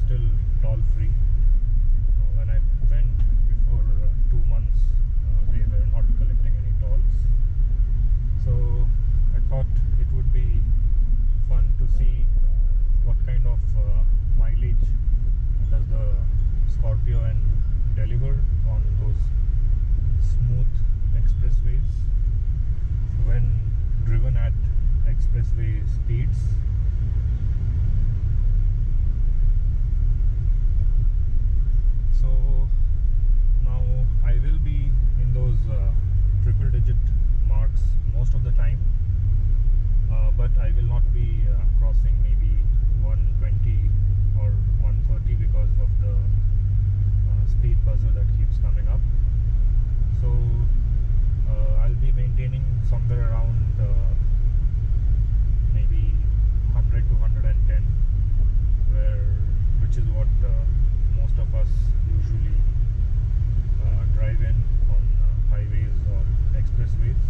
still toll free. When I went before 2 months, they were not collecting any tolls. So I thought it would be fun to see what kind of mileage does the Scorpio-N deliver on those smooth expressways when driven at expressway speeds. So now I will be in those triple digit marks most of the time, but I will not be crossing maybe 120 or 130 because of the speed buzzer that keeps coming up. So I'll be maintaining somewhere around maybe 100 to 110, which is what most of us usually drive in on highways or expressways.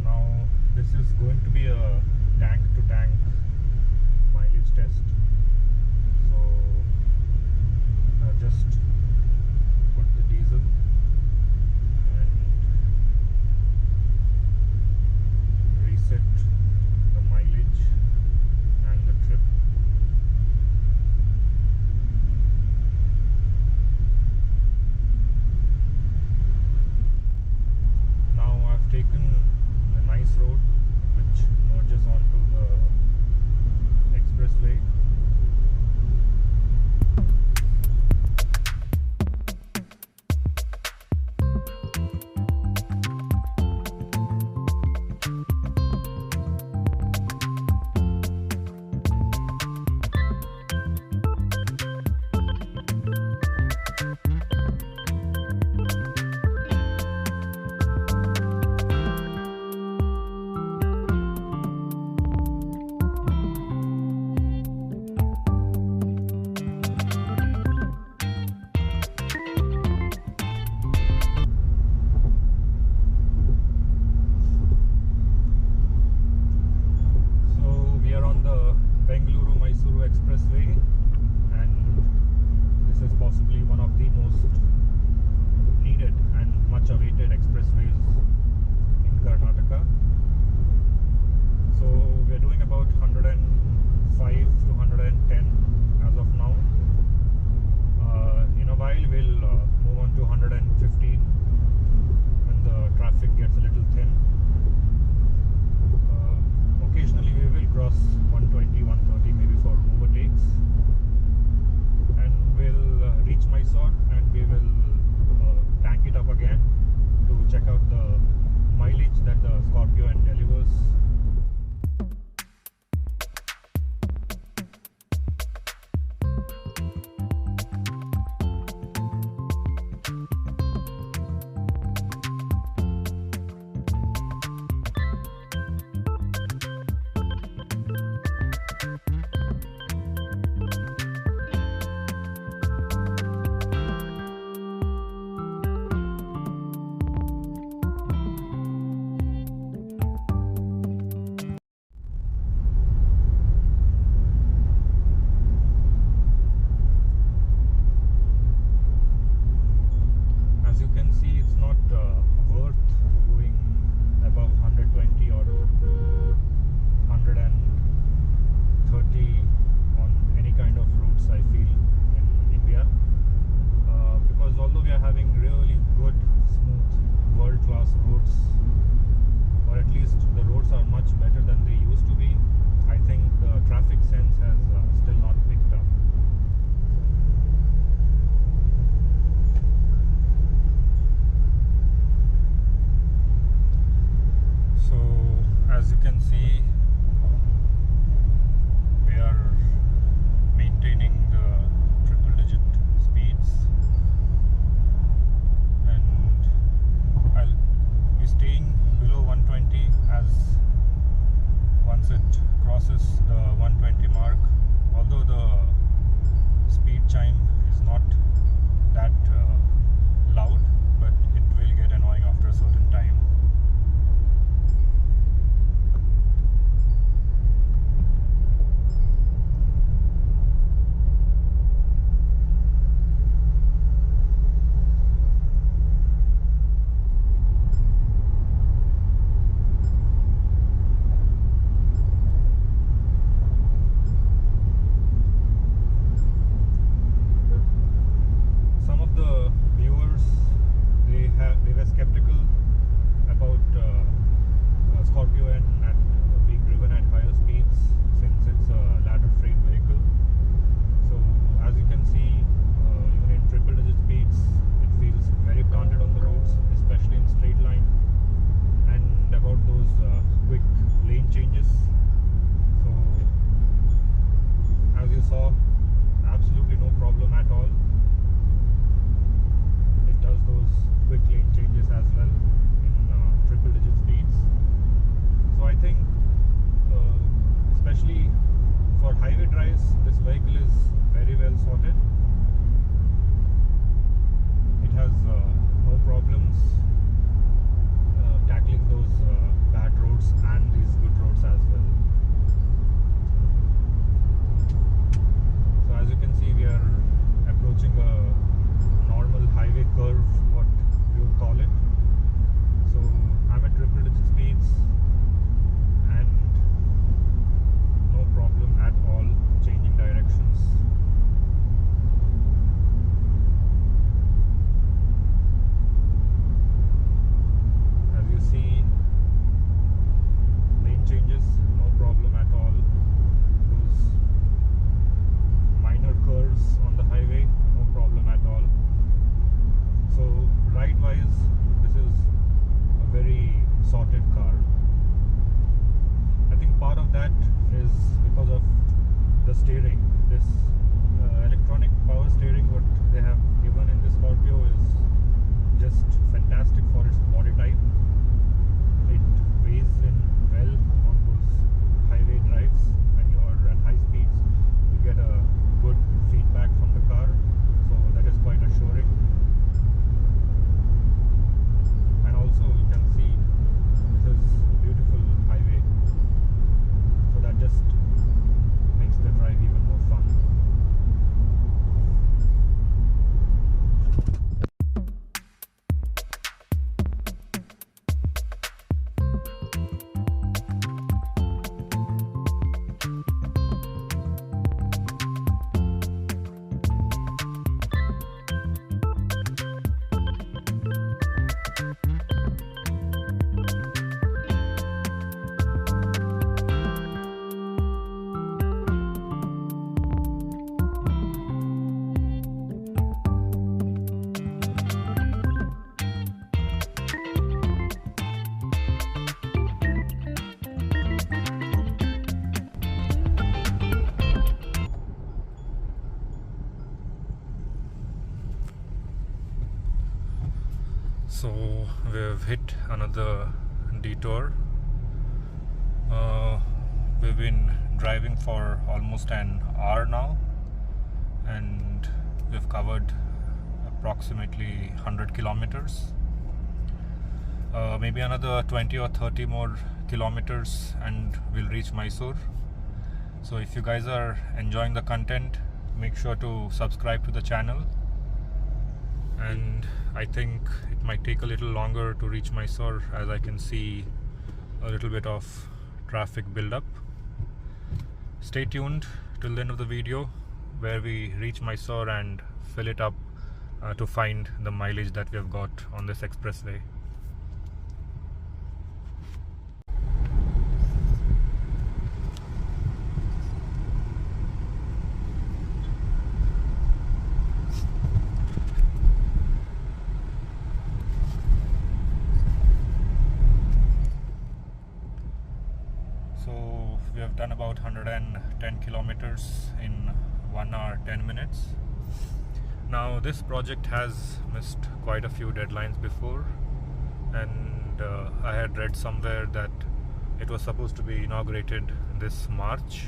Now this is going to be a tank to tank mileage test. So I've just put the diesel and reset the mileage and the trip. Now I've taken a nice road which merges onto the expressway. Bengaluru-Mysuru Expressway, and this is possibly one of the most needed and much awaited expressways in Karnataka. So we are doing about 105 to 110 as of now. In a while we'll move on to 115 when the traffic gets a little thin. Occasionally we will cross 120, 130 maybe for overtakes, and we'll reach Mysore and we will tank it up again to check out the mileage that the Scorpio-N delivers. sorted car. I think part of that is because of the steering. This electronic power steering what they have given in the Scorpio is just fantastic for its body type. It weighs in well on those highway drives. When you are at high speeds, you get a good feedback from the car, so that is quite assuring. And also you can see this is a beautiful highway, so that just makes the drive even more fun. So we've hit another detour. We've been driving for almost an hour now, and we've covered approximately 100 kilometers. Maybe another 20 or 30 more kilometers and we'll reach Mysore. So if you guys are enjoying the content, make sure to subscribe to the channel. And I think it might take a little longer to reach Mysore, as I can see a little bit of traffic build up. Stay tuned till the end of the video where we reach Mysore and fill it up to find the mileage that we have got on this expressway. So we have done about 110 kilometers in 1 hour 10 minutes. Now this project has missed quite a few deadlines before, and I had read somewhere that it was supposed to be inaugurated this March.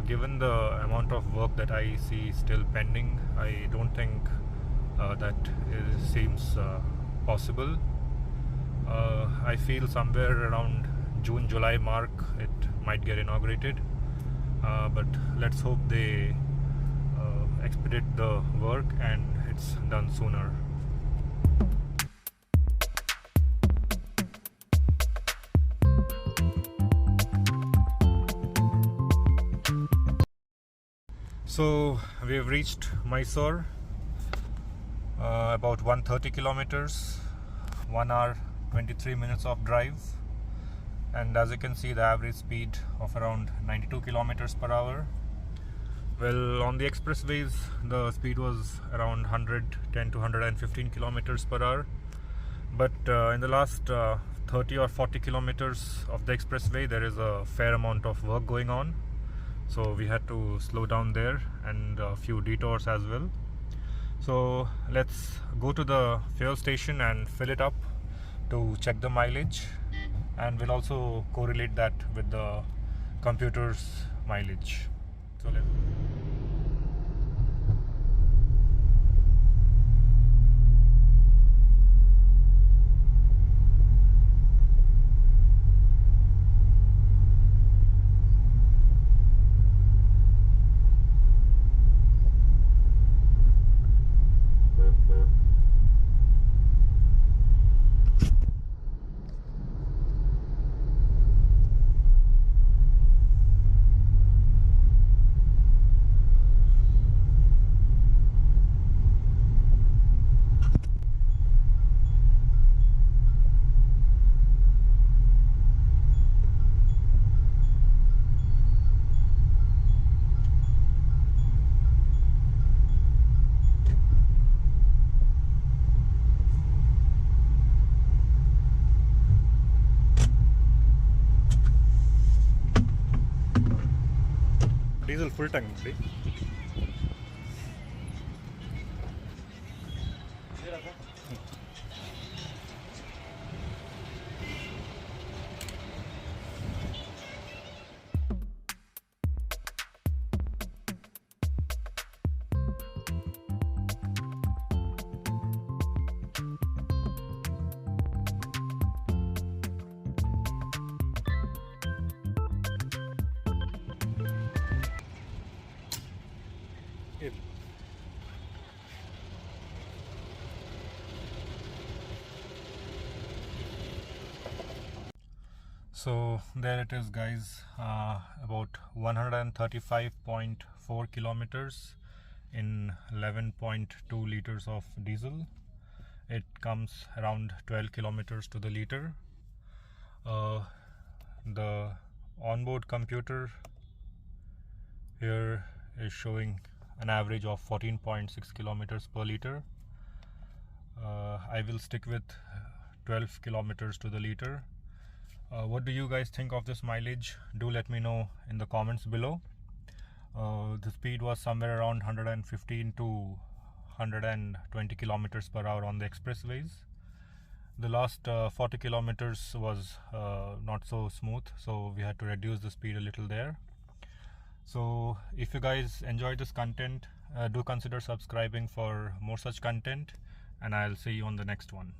Given the amount of work that I see still pending, I don't think that seems possible. I feel somewhere around June-July mark it might get inaugurated, but let's hope they expedite the work and it's done sooner. So we have reached Mysore, about 130 kilometers, 1 hour 23 minutes of drive. And as you can see, the average speed of around 92 kilometers per hour. Well, on the expressways the speed was around 110 to 115 kilometers per hour, but in the last 30 or 40 kilometers of the expressway there is a fair amount of work going on, so we had to slow down there, and a few detours as well. So let's go to the fuel station and fill it up to check the mileage, and we'll also correlate that with the computer's mileage. So let's diesel full tank only. So there it is, guys, about 135.4 kilometers in 11.2 liters of diesel. It comes around 12 kilometers to the liter. The onboard computer here is showing an average of 14.6 kilometers per liter. I will stick with 12 kilometers to the liter. What do you guys think of this mileage? Do let me know in the comments below. The speed was somewhere around 115 to 120 kilometers per hour on the expressways. The last 40 kilometers was not so smooth, so we had to reduce the speed a little there. So if you guys enjoyed this content, do consider subscribing for more such content, and I'll see you on the next one.